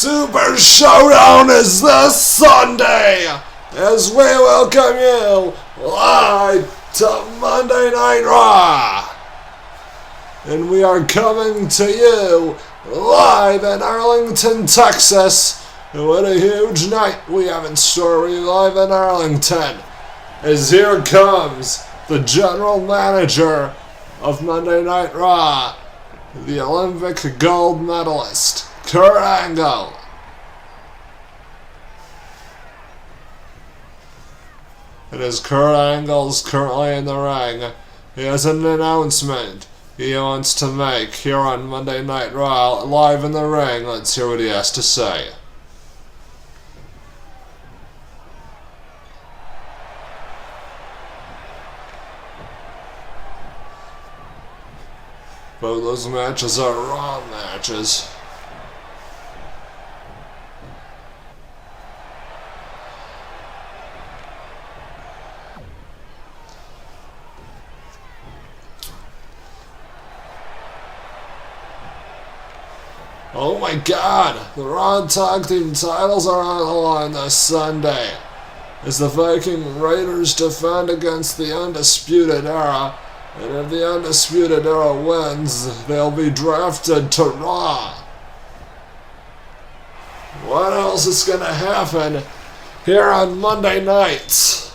Super Showdown is this Sunday as we welcome you live to Monday Night Raw. And we are coming to you live in Arlington, Texas. And what a huge night we have in store for you live in Arlington. As here comes the general manager of Monday Night Raw, the Olympic gold medalist, Kurt Angle. And as Kurt Angle's currently in the ring, he has an announcement he wants to make here on Monday Night Raw, live in the ring. Let's hear what he has to say. Both those matches are Raw matches. Oh my God! The Raw Tag Team titles are on the line this Sunday as the Viking Raiders defend against the Undisputed Era. And if the Undisputed Era wins, they'll be drafted to Raw. What else is going to happen here on Monday nights?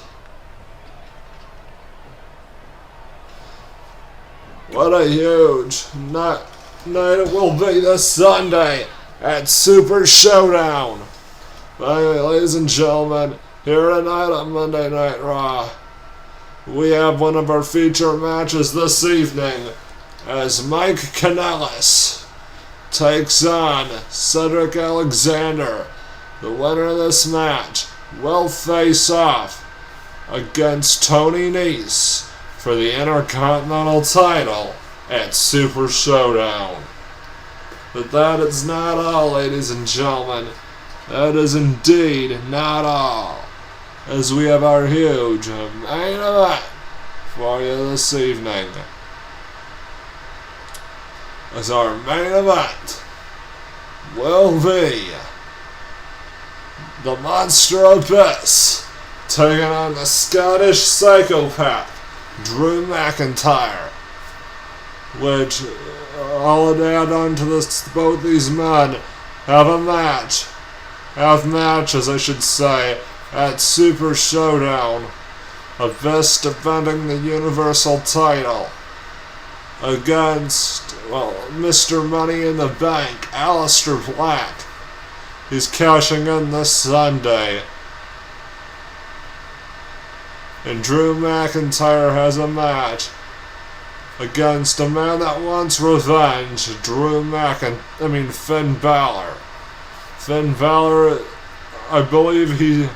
What a huge night it will be this Sunday at Super Showdown. Anyway, ladies and gentlemen, here tonight on Monday Night Raw, we have one of our feature matches this evening as Mike Kennelis takes on Cedric Alexander. The winner of this match will face off against Tony Nese for the Intercontinental title at Super Showdown. But that is not all, ladies and gentlemen. That is indeed not all, as we have our huge main event for you this evening. As our main event will be the Monster Abyss taking on the Scottish Psychopath, Drew Macintyre, which I'll add on to this, both these men have matches, I should say, at Super Showdown. Abyss defending the Universal title against, Mr. Money in the Bank, Aleister Black. He's cashing in this Sunday. And Drew McIntyre has a match against a man that wants revenge, Finn Balor. Finn Balor, I believe he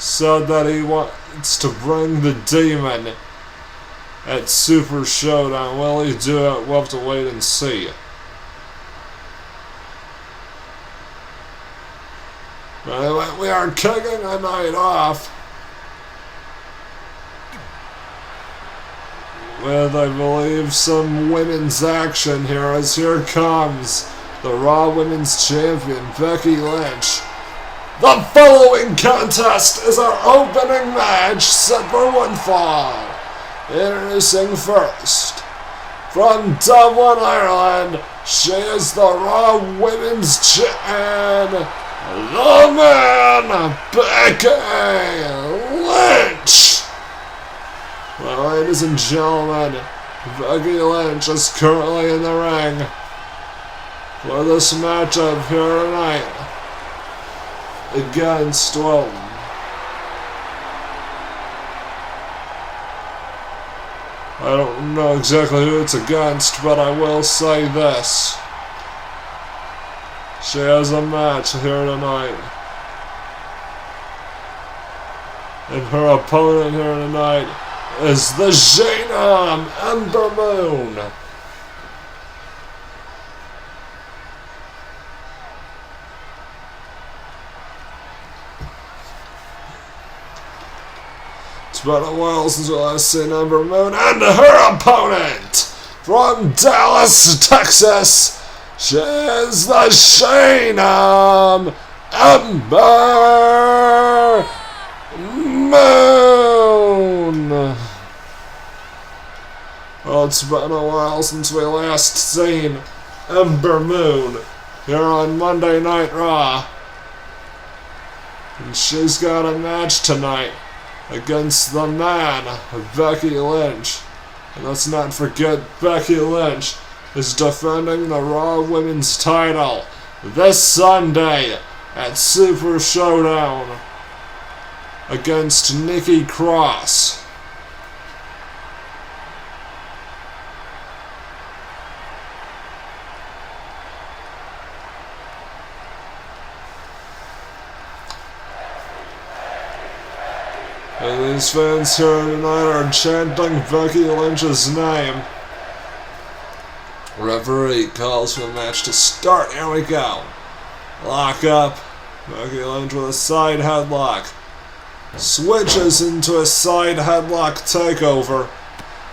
said that he wants to bring the demon at Super Showdown. Will he do it? We'll have to wait and see. Anyway, we are kicking the night off with, I believe, some women's action here, as here comes the Raw Women's Champion, Becky Lynch. The following contest is our opening match set for one fall. Introducing first, from Dublin, Ireland, she is the Raw Women's Champion, the man, Becky Lynch. Well, ladies and gentlemen, Becky Lynch is currently in the ring for this matchup here tonight against, I don't know exactly who it's against, but I will say this. She has a match here tonight. And her opponent here tonight is the Genome, Ember Moon. It's been a while since I last seen Ember Moon, and her opponent from Dallas, Texas, She is the Shayna Ember Moon. Well, it's been a while since we last seen Ember Moon here on Monday Night Raw. And she's got a match tonight against the man, Becky Lynch. And let's not forget, Becky Lynch is defending the Raw Women's title this Sunday at Super Showdown against Nikki Cross. And these fans here tonight are chanting Becky Lynch's name. Referee calls for the match to start. Here we go. Lock up. Becky Lynch with a side headlock. Switches into a side headlock takeover.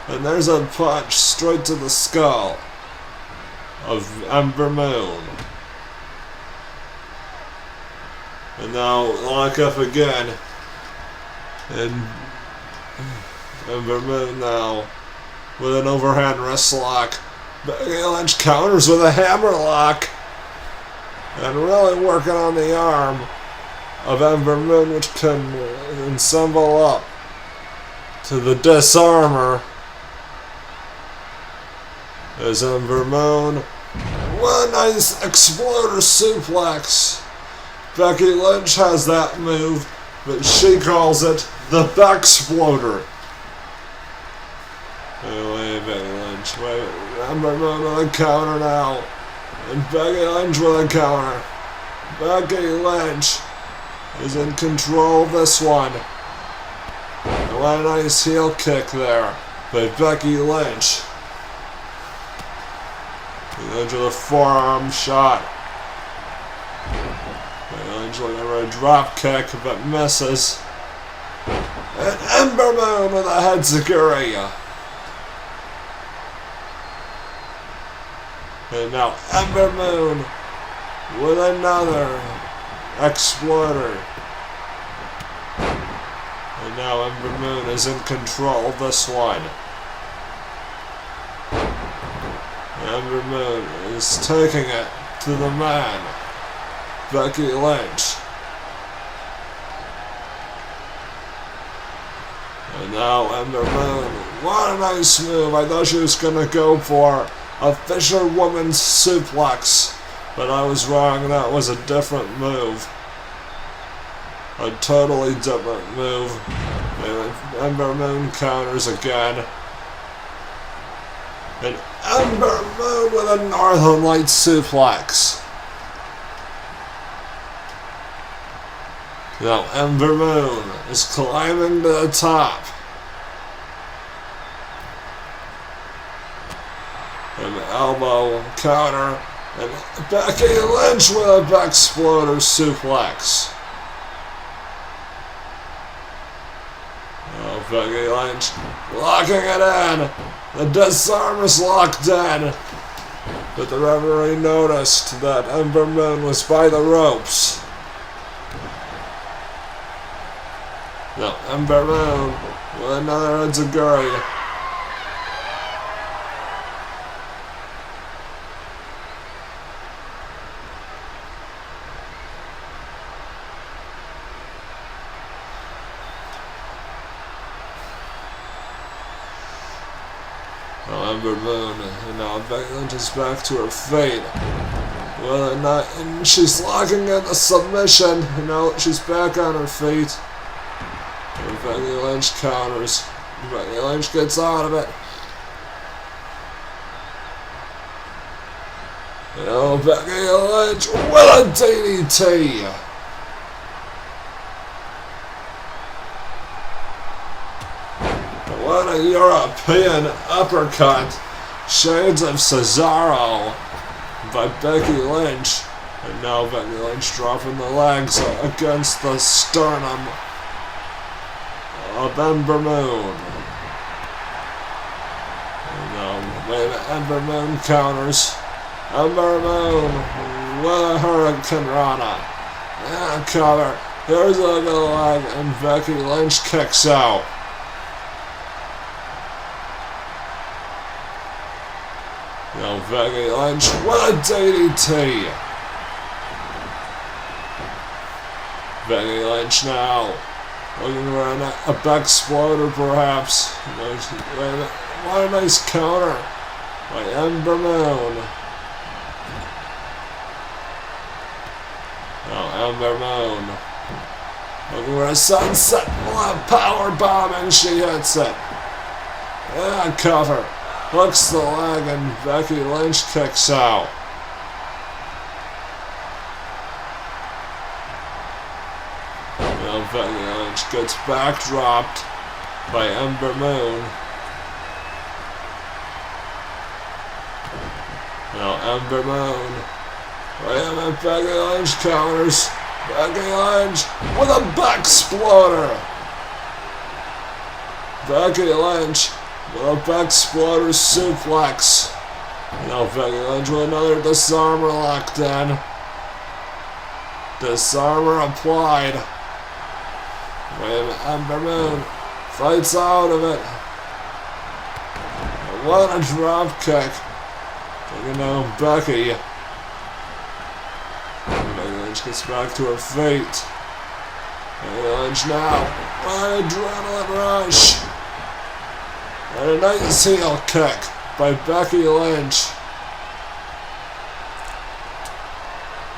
And there's a punch straight to the skull of Ember Moon. And now lock up again. And Ember Moon now with an overhand wrist lock. Becky Lynch counters with a hammer lock. And really working on the arm of Ember Moon, which can ensemble up to the disarmer. As Ember Moon, one nice exploder suplex. Becky Lynch has that move, but she calls it the Bexploder. Wait, Becky Lynch. Wait, Ember Moon with a counter now. And Becky Lynch with a counter. Becky Lynch is in control of this one. And what a nice heel kick there by Becky Lynch. Becky Lynch with a forearm shot. Becky Lynch looking for a drop kick, but misses. And Ember Moon with a head security. And now Ember Moon with another exploder. And now Ember Moon is in control of this one. Ember Moon is taking it to the man, Becky Lynch. And now Ember Moon, what a nice move. I thought she was gonna go for a fisherwoman's suplex, but I was wrong. That was a different move. A totally different move. And Ember Moon counters again. And Ember Moon with a Northern Lights suplex. Now Ember Moon is climbing to the top. An elbow counter, and Becky Lynch with a Bexploder suplex. Oh, Becky Lynch locking it in. The disarmer's locked in. But the referee noticed that Ember Moon was by the ropes. Now Ember Moon with another enziguri. Ember Moon, and now Becky Lynch is back to her feet. Well, and she's locking in a submission. And now she's back on her feet. And Becky Lynch counters. Becky Lynch gets out of it. And now Becky Lynch with a DDT. What a European uppercut. Shades of Cesaro by Becky Lynch. And now Becky Lynch dropping the legs against the sternum of Ember Moon. And now Ember Moon counters. Ember Moon with a Hurricane Rana. And cover. Here's a good leg, and Becky Lynch kicks out. Now Becky Lynch with a DDT. Becky Lynch now looking for a back exploder perhaps. What a nice counter by Ember Moon. Now Ember Moon looking for a sunset power bomb, and she hits it. And cover. Hooks the leg, and Becky Lynch kicks out. Now Becky Lynch gets backdropped by Ember Moon. Now Ember Moon. Wait a minute, Becky Lynch counters. Becky Lynch with a back exploder. Becky Lynch with a back exploder suplex. Now Becky Lynch with another disarmer locked in. Disarmer applied. Wait a minute, Ember Moon fights out of it. What a drop kick. Taking down Becky. Becky Lynch gets back to her feet. Becky Lynch now. An adrenaline rush. And a nice heel kick by Becky Lynch.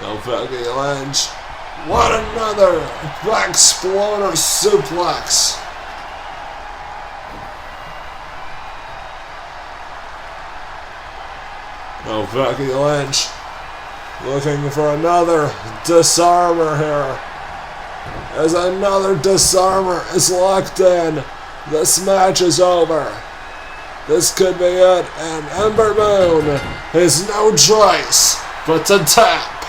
Now Becky Lynch. What another back exploder suplex. Now Becky Lynch looking for another disarmer here. As another disarmer is locked in. This match is over. This could be it, and Ember Moon has no choice but to tap.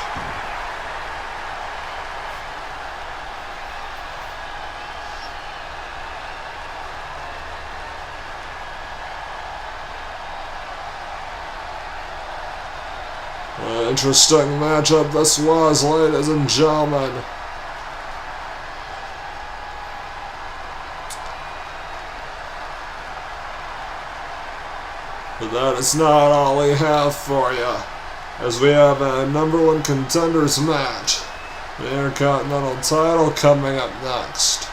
An interesting matchup this was, ladies and gentlemen. But that is not all we have for you, as we have a #1 contenders match. The Intercontinental title coming up next.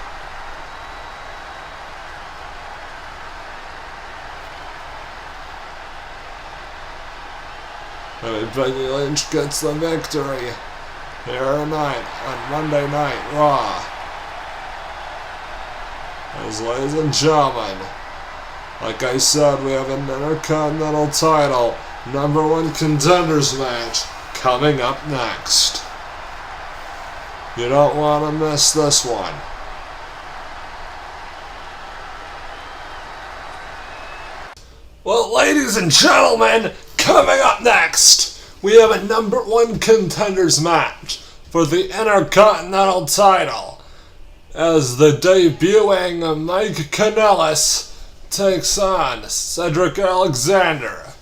And Becky Lynch gets the victory here tonight on Monday Night Raw. As ladies and gentlemen, like I said, we have an Intercontinental title #1 contenders match coming up next. You don't want to miss this one. Well, ladies and gentlemen, coming up next, we have a #1 contenders match for the Intercontinental title, as the debuting Mike Kennelis takes on Cedric Alexander.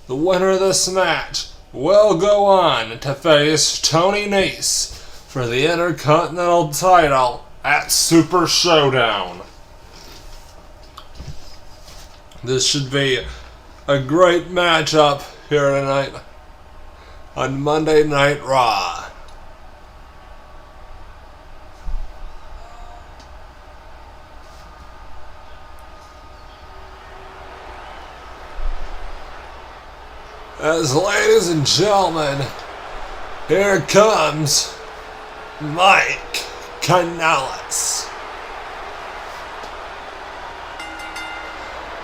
The winner of this match will go on to face Tony Nese for the Intercontinental title at Super Showdown. This should be a great matchup here tonight on Monday Night Raw. As ladies and gentlemen, here comes Mike Kennelis.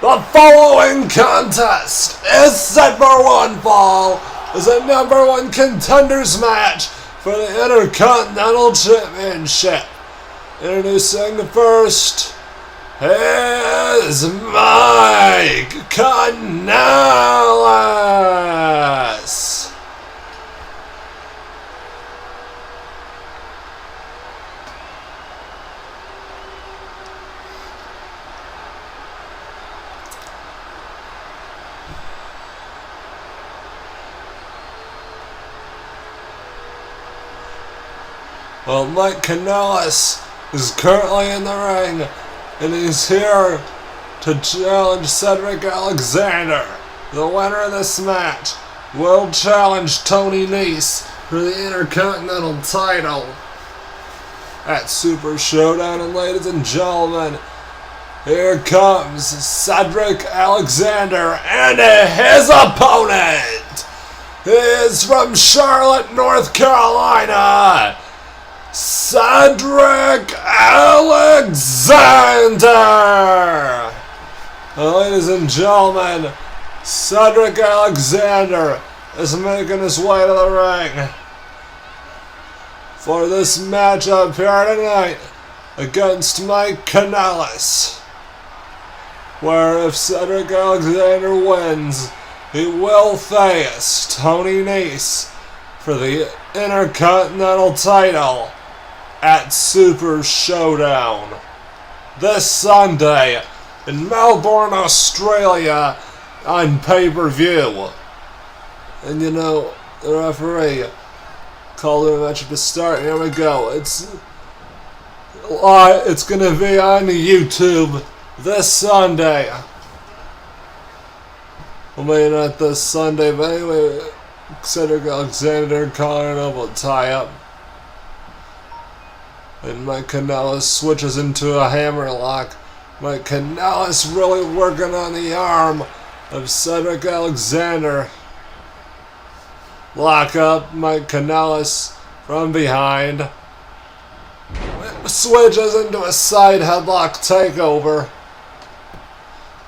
The following contest is set for one fall as a #1 contenders match for the Intercontinental Championship. Introducing first is Mike Kennelis. Well, Mike Kennelis is currently in the ring, and he's here to challenge Cedric Alexander. The winner of this match will challenge Tony Nese for the Intercontinental title at Super Showdown. And ladies and gentlemen, here comes Cedric Alexander and his opponent. He is from Charlotte, North Carolina, Cedric Alexander. Ladies and gentlemen, Cedric Alexander is making his way to the ring for this matchup here tonight against Mike Kennelis, where if Cedric Alexander wins, he will face Tony Nese for the Intercontinental title at Super Showdown this Sunday in Melbourne, Australia on pay-per-view. And you know, the referee called the match to start. Here we go. It's gonna be on YouTube this Sunday. Well, maybe not this Sunday, but anyway, Cedric Alexander calling up a tie-up. And Mike Kennelis switches into a hammerlock. Mike Kennelis really working on the arm of Cedric Alexander. Lock up Mike Kennelis from behind. Switches into a side headlock takeover.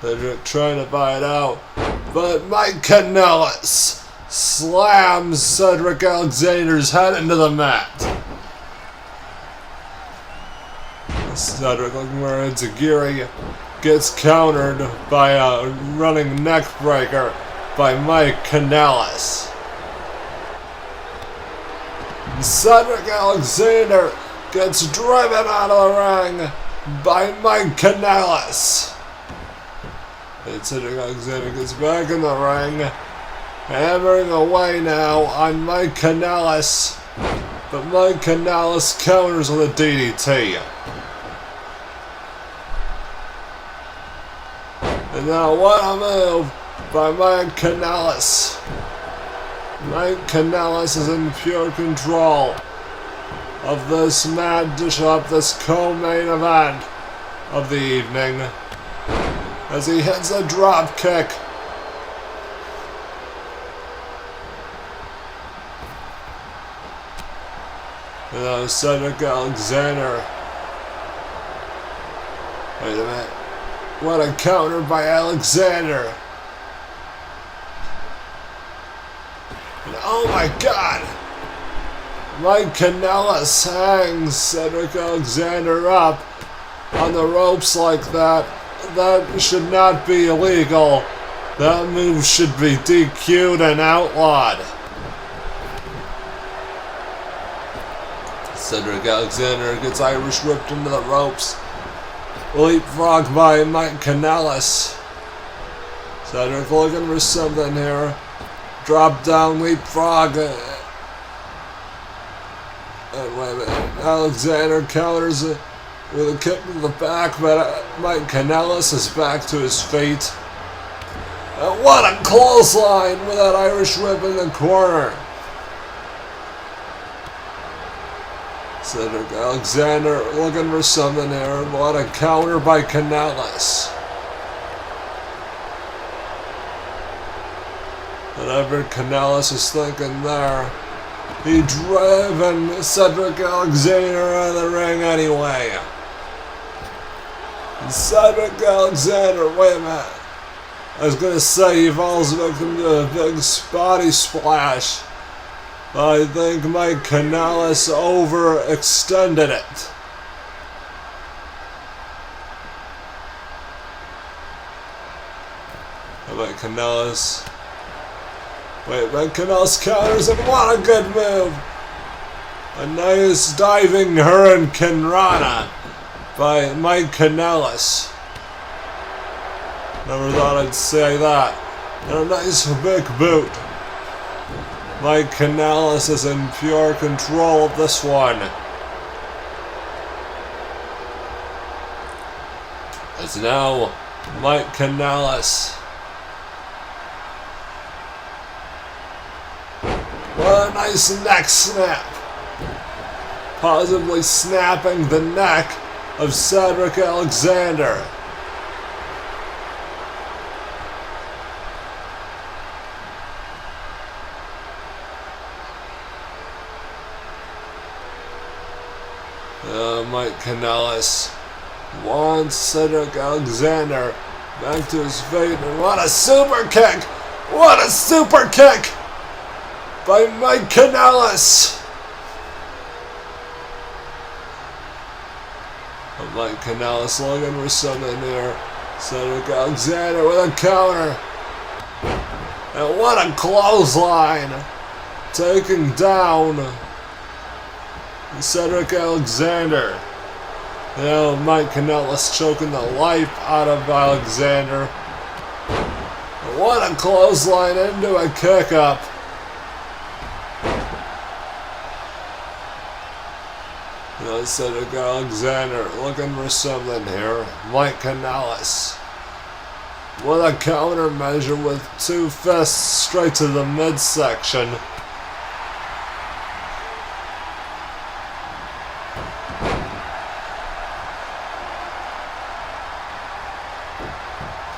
Cedric trying to buy it out, but Mike Kennelis slams Cedric Alexander's head into the mat. Cedric looking where Enziguri gets countered by a running neck breaker by Mike Kennelis. Cedric Alexander gets driven out of the ring by Mike Kennelis. And Cedric Alexander gets back in the ring, hammering away now on Mike Kennelis, but Mike Kennelis counters with a DDT. And now what a move by Mike Kennelis. Mike Kennelis is in pure control of this matchup, this co-main event of the evening, as he hits a drop kick. And now Cedric Alexander. Wait a minute. What a counter by Alexander. And oh my God! Mike Kennelis hangs Cedric Alexander up on the ropes like that. That should not be illegal. That move should be DQ'd and outlawed. Cedric Alexander gets Irish whipped into the ropes. Leapfrog by Mike Kennelis. Cedric looking for something here. Drop down leapfrog. And wait a minute. Alexander counters it with a kick to the back, but Mike Kennelis is back to his feet. And what a clothesline with that Irish whip in the corner. Cedric Alexander looking for something here. What a counter by Kennelis. Whatever Kennelis is thinking there, he driven Cedric Alexander out of the ring anyway. And Cedric Alexander, wait a minute. I was going to say he falls victim to a big body splash. I think Mike Kennelis overextended it. Mike Kennelis. Wait, Mike Kennelis counters, and what a good move! A nice diving Hurricane Rana by Mike Kennelis. Never thought I'd say that. And a nice big boot. Mike Kennelis is in pure control of this one. It's now Mike Kennelis. What a nice neck snap. Possibly snapping the neck of Cedric Alexander. Mike Kennelis wants Cedric Alexander back to his feet, and what a super kick! What a super kick by Mike Kennelis! Mike Kennelis looking for something here. Cedric Alexander with a counter. And what a clothesline! Taking down Cedric Alexander. Now Mike Kennelis choking the life out of Alexander. What a clothesline into a kick up. Now Cedric Alexander looking for something here. Mike Kennelis with a counter measure with two fists straight to the midsection.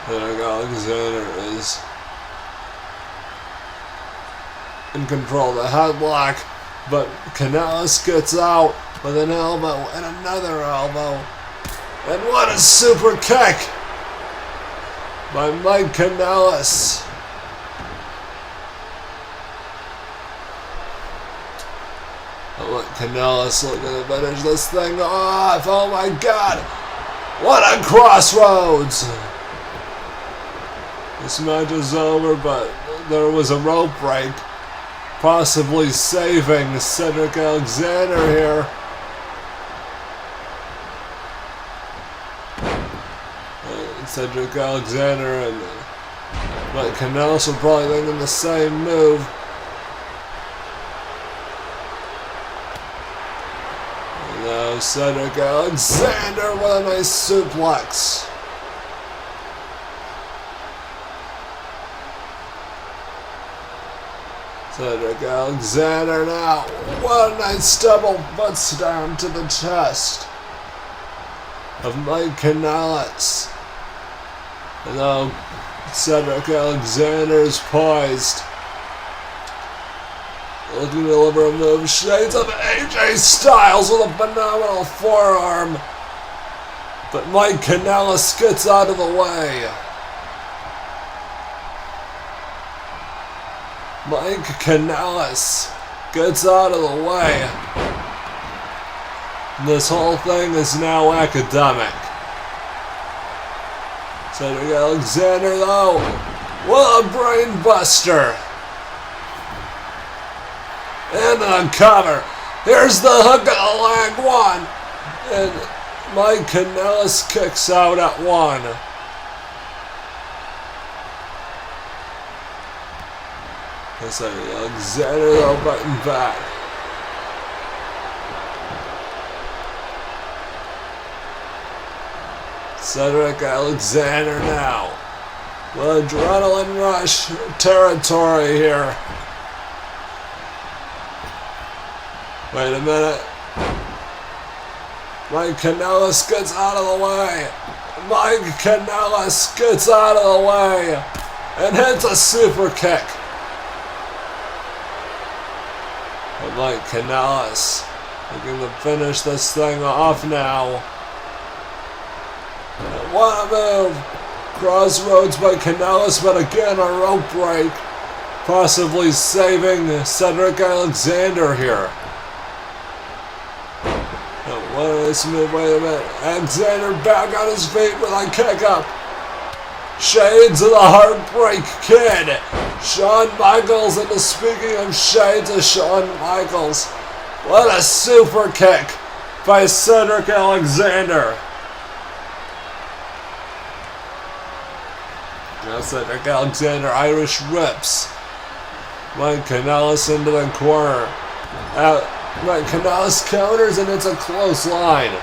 Cedric Alexander is in control of the headlock, but Kennelis gets out with an elbow and another elbow. And what a super kick by Mike Kennelis. Mike Kennelis looking to finish this thing off. Oh my God. What a crossroads. This match is over, but there was a rope break, possibly saving Cedric Alexander here. Cedric Alexander and Mike Kennelis were probably thinking the same move. And now Cedric Alexander with a nice suplex. Cedric Alexander now. What a nice double butt slam to the chest of Mike Kennelis. And now Cedric Alexander is poised. Looking to deliver a move. Shades of AJ Styles with a phenomenal forearm. But Mike Kennelis gets out of the way. Mike Kennelis gets out of the way. This whole thing is now academic. Cedric Alexander, though, what a brain buster. And on cover. Here's the hook of the leg one. And Mike Kennelis kicks out at one. Cedric Alexander, though, fighting back. Cedric Alexander now. With adrenaline rush territory here. Wait a minute. Mike Kennelis gets out of the way. Mike Kennelis gets out of the way. And hits a super kick. But Mike Kennelis looking to finish this thing off now. What a move! Crossroads by Kennelis, but again a rope break. Possibly saving Cedric Alexander here. Now, what is this move? Wait a minute. Alexander back on his feet with a kick up. Shades of the Heartbreak Kid. Shawn Michaels, and speaking of shades of Shawn Michaels, what a super kick by Cedric Alexander. Now Cedric Alexander Irish rips Mike Kennelis into the corner. Mike Kennelis counters, and it's a close line.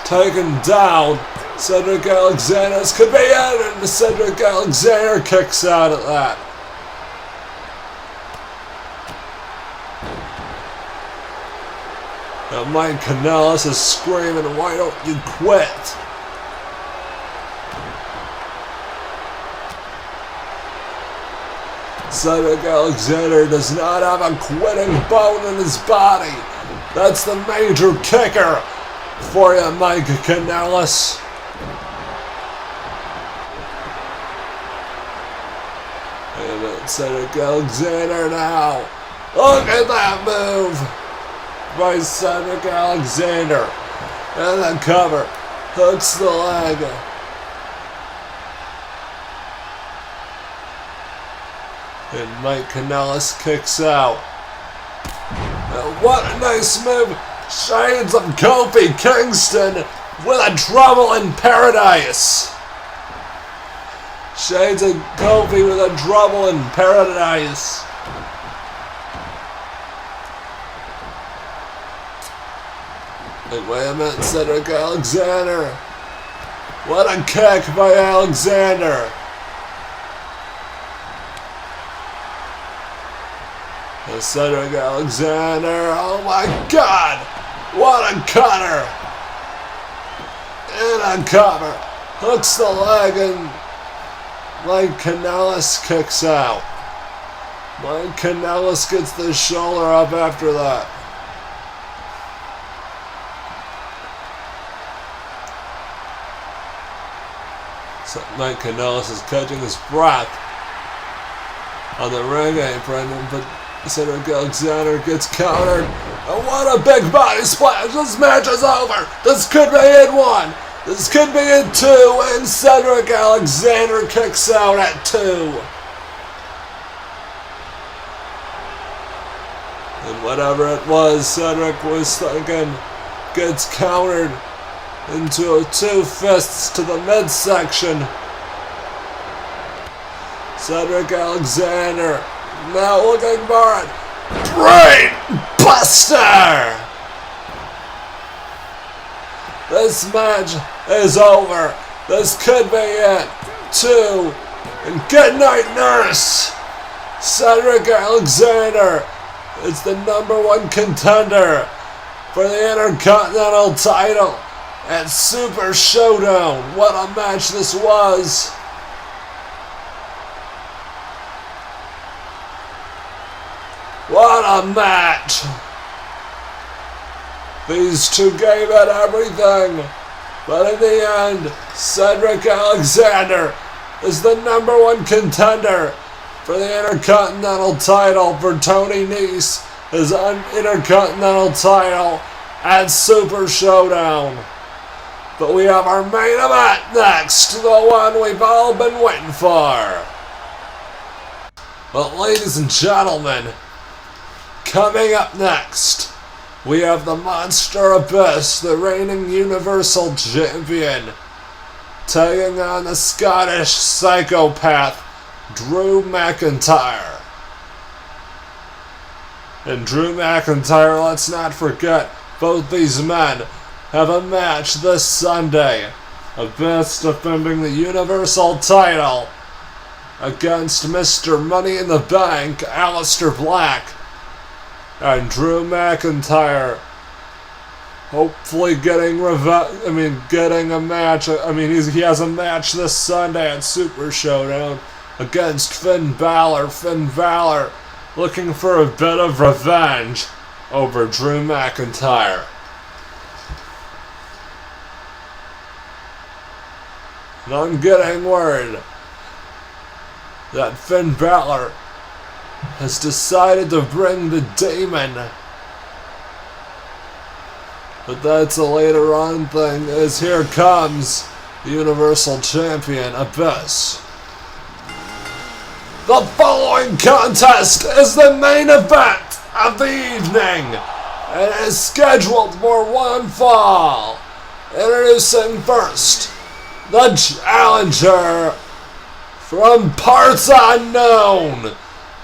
Taken down Cedric Alexander, this could be it, and Cedric Alexander kicks out at that. Now Mike Kennelis is screaming, why don't you quit? Cedric Alexander does not have a quitting bone in his body. That's the major kicker for you, Mike Kennelis. And Cedric Alexander now. Look at that move by Cedric Alexander. And the cover. Hooks the leg. And Mike Kennelis kicks out. What a nice move. Shades of Kofi Kingston with a trouble in paradise. Shades of Kofi with a trouble in paradise. And wait a minute, Cedric Alexander. What a kick by Alexander. And Cedric Alexander, oh my God. What a cutter. And a cover. Hooks the leg and Mike Kennelis kicks out. Mike Kennelis gets the shoulder up after that. So Mike Kennelis is catching his breath on the ring apron, but Cedric Alexander gets countered. And what a big body splash. This match is over. This could be it 1. This could be it 2. And Cedric Alexander kicks out at 2. And whatever it was Cedric was thinking gets countered into a 2 fists to the midsection. Cedric Alexander now looking for it. Brain Buster! This match is over. This could be it. 2. And good night, nurse. Cedric Alexander is the #1 contender for the Intercontinental title at Super Showdown. What a match this was. What a match! These two gave it everything, but in the end, Cedric Alexander is the #1 contender for the Intercontinental title for Tony Nese, his Intercontinental title at Super Showdown. But we have our main event next, the one we've all been waiting for. But ladies and gentlemen, coming up next, we have the Monster Abyss, the reigning Universal Champion, taking on the Scottish Psychopath, Drew Macintyre. And Drew Macintyre, let's not forget, both these men have a match this Sunday. Abyss defending the Universal title against Mr. Money in the Bank, Aleister Black. And Drew Macintyre hopefully getting a match. He has a match this Sunday at Super Showdown against Finn Balor. Finn Balor looking for a bit of revenge over Drew Macintyre. And I'm getting word that Finn Balor has decided to bring the Demon. But that's a later on thing, as here comes the Universal Champion, Abyss. The following contest is the main event of the evening, and is scheduled for one fall. Introducing first, the challenger from parts unknown.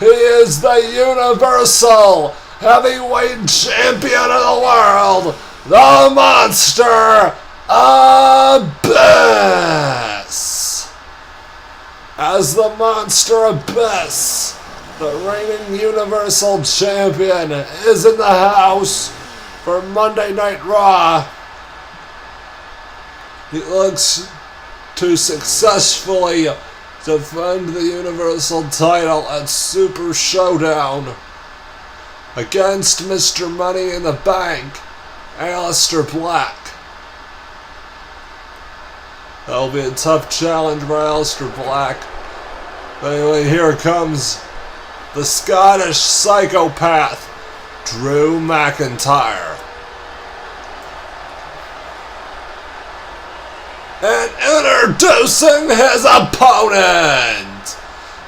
He is the Universal Heavyweight Champion of the world, the Monster, Abyss! As the Monster Abyss, the reigning Universal Champion, is in the house for Monday Night Raw. He looks to successfully defend the Universal title at Super Showdown against Mr. Money in the Bank, Aleister Black. That'll be a tough challenge for Aleister Black. Anyway, here comes the Scottish Psychopath, Drew Macintyre. And introducing his opponent,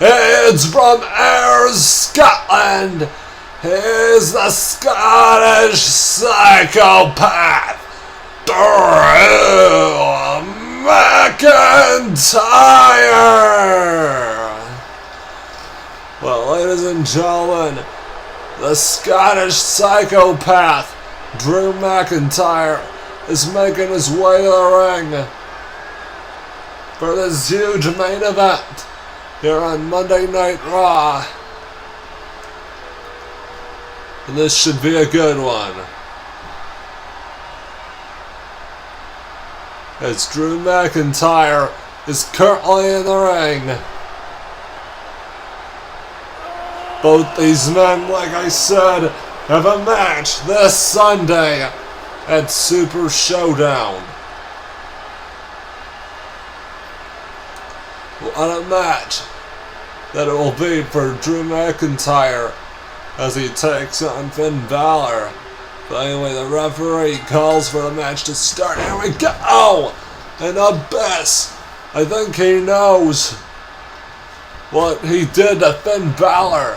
it's from Ayr, Scotland. He's the Scottish Psychopath, Drew Macintyre. Well, ladies and gentlemen, the Scottish Psychopath, Drew Macintyre, is making his way to the ring for this huge main event here on Monday Night Raw. And this should be a good one. As Drew McIntyre is currently in the ring. Both these men, like I said, have a match this Sunday at Super Showdown. What a match that it will be for Drew McIntyre as he takes on Finn Balor. But anyway, the referee calls for the match to start. Here we go! And Abyss, I think he knows what he did to Finn Balor.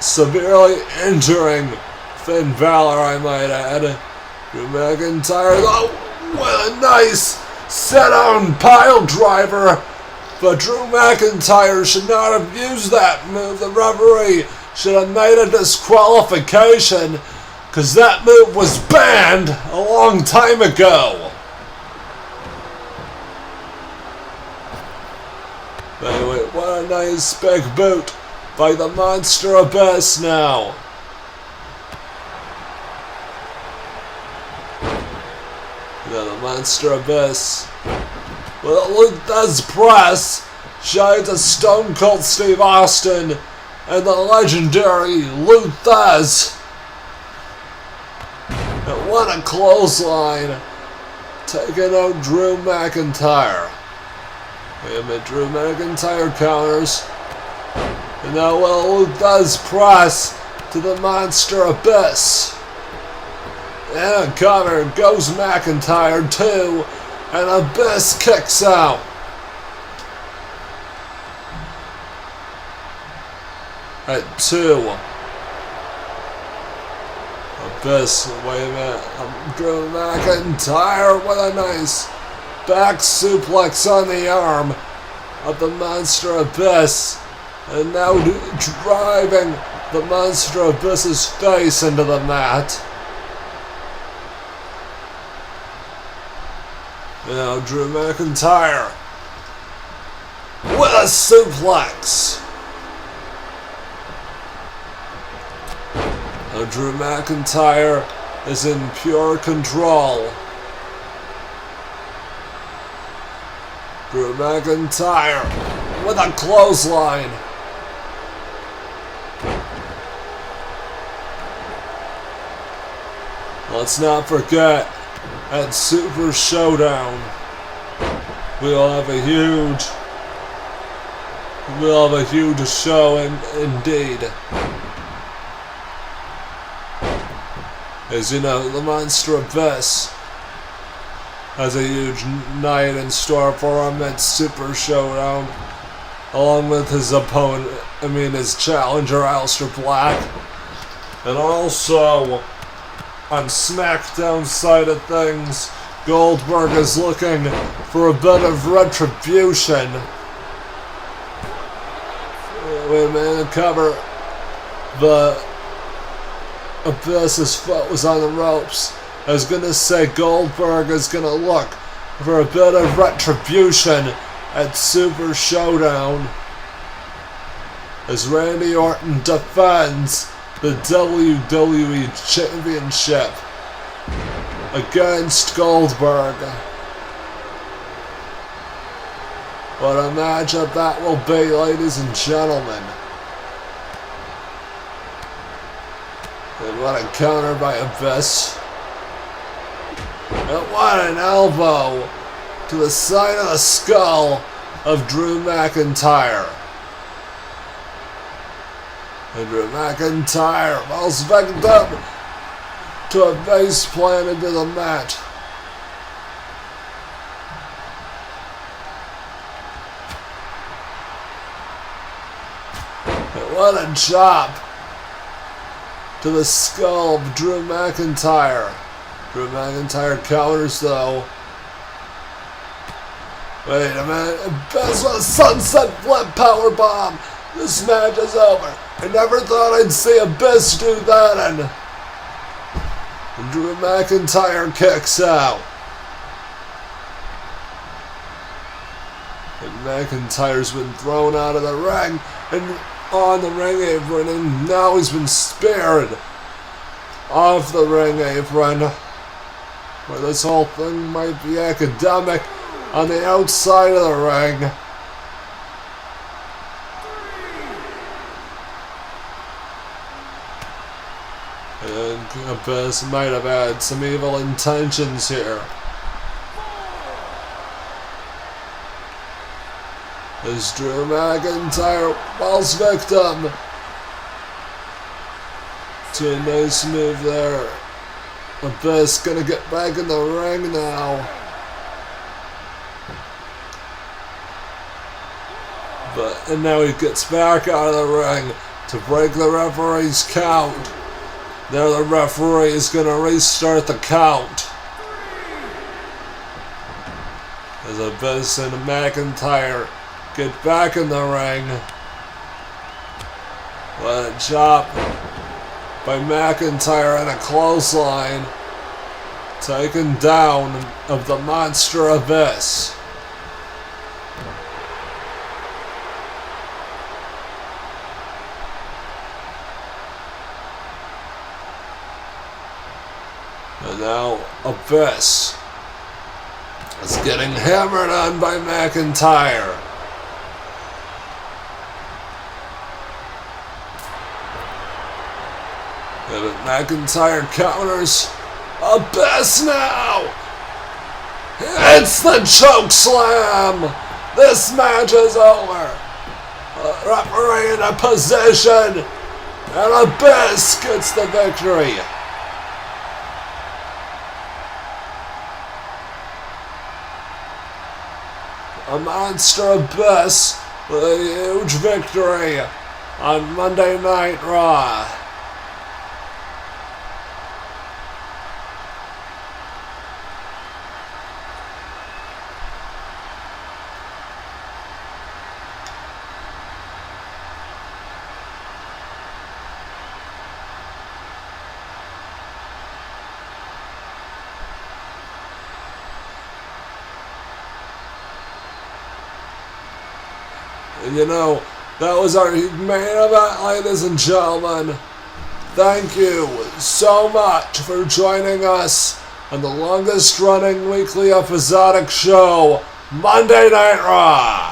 Severely injuring Finn Balor, I might add. Drew McIntyre, oh, what a nice sit-down pile driver. But Drew McIntyre should not have used that move. The referee should have made a disqualification because that move was banned a long time ago. Anyway, what a nice big boot by the Monster Abyss now. Now the Monster Abyss with a Luthez press shines a Stone Cold Steve Austin and the legendary Luthez. And what a clothesline, taking out Drew McIntyre. Wait a minute, Drew McIntyre counters. And now a Luthez press to the Monster Abyss. And a cover goes McIntyre too. And Abyss kicks out. At 2. Abyss, wait a minute. Drew McIntyre with a nice back suplex on the arm of the Monster Abyss. And now driving the Monster Abyss's face into the mat. Now Drew McIntyre with a suplex. Now Drew McIntyre is in pure control. Drew McIntyre with a clothesline. Let's not forget, at Super Showdown, we'll have a huge show indeed. As you know, the Monster Abyss has a huge night in store for him at Super Showdown, along with his opponent, his challenger, Aleister Black. And also, on SmackDown side of things, Goldberg is looking for a bit of retribution. Wait a minute, cover. The Abyss's foot was on the ropes. I was gonna say Goldberg is gonna look for a bit of retribution at Super Showdown as Randy Orton defends the WWE Championship against Goldberg. What a matchup that will be, ladies and gentlemen. And what a counter by Abyss. And what an elbow to the side of the skull of Drew Macintyre. And Drew Macintyre falls back up to a base plant into the mat. And what a chop to the skull of Drew Macintyre. Drew Macintyre counters though. Wait a minute. Abyss with a sunset flip powerbomb. This match is over. I never thought I'd see Abyss do that. And Drew Macintyre kicks out. And McIntyre's been thrown out of the ring and on the ring apron, and now he's been spared off the ring apron, where this whole thing might be academic on the outside of the ring. And Abyss might have had some evil intentions here. As Drew McIntyre falls victim to a nice move there. Abyss gonna get back in the ring now. And now he gets back out of the ring to break the referee's count. Now the referee is gonna restart the count. As Abyss and McIntyre get back in the ring. What a chop by McIntyre and a clothesline. Taken down of the monster Abyss. And now Abyss is getting hammered on by McIntyre. And McIntyre counters. Abyss now! It's the choke slam! This match is over! Referee in a position! And Abyss gets the victory! A monster Abyss with a huge victory on Monday Night Raw. You know, that was our main event, ladies and gentlemen. Thank you so much for joining us on the longest running weekly episodic show, Monday Night Raw.